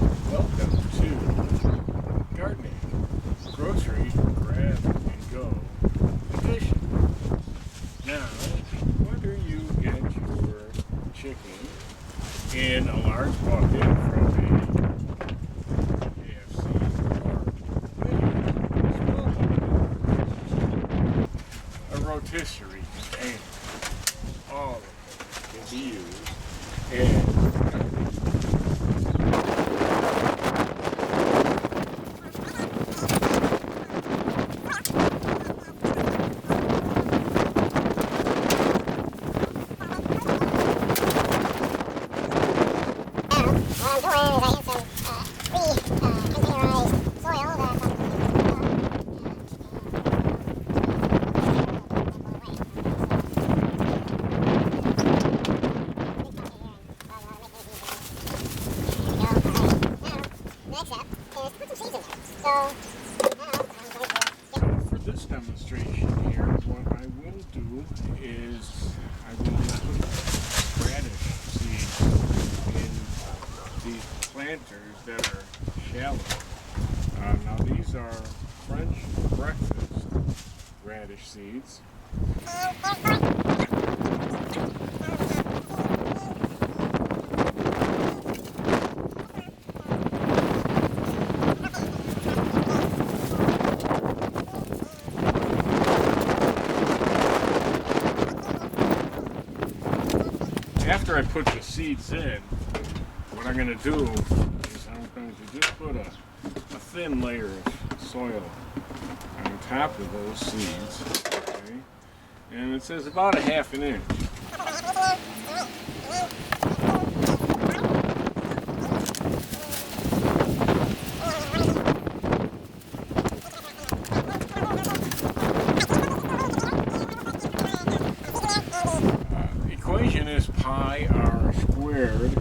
Welcome to Gardening, Grocery Grab and Go Edition. Now, whether you get your chicken in a large bucket from a KFC or maybe a small bucket, a rotisserie container, all of them can be used and for this demonstration here, what I will do is I will put radish seeds in these planters that are shallow. Now these are French breakfast radish seeds. After I put the seeds in, what I'm going to do is I'm going to just put a thin layer of soil on top of those seeds, okay? And it says about a half an inch. Equation is pi r squared.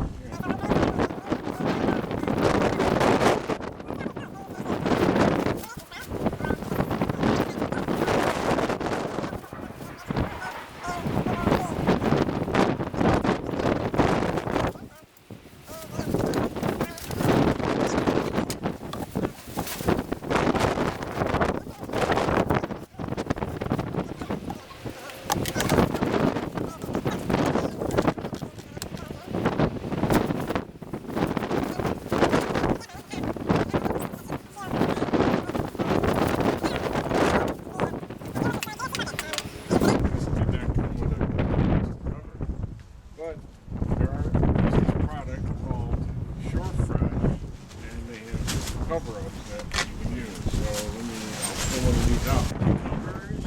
Cover-ups that you can use. So I'll pull one of these out. Cucumbers.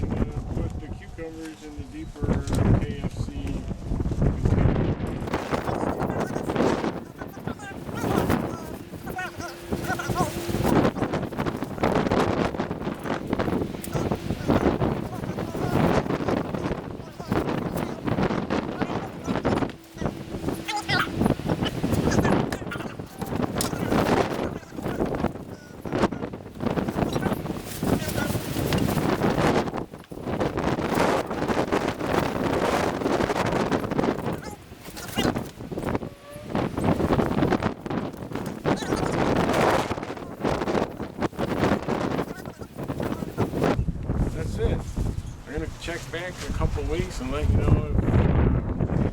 I'm going to put the cucumbers in the deeper KFC That's it. I'm going to check back in a couple of weeks and let you know if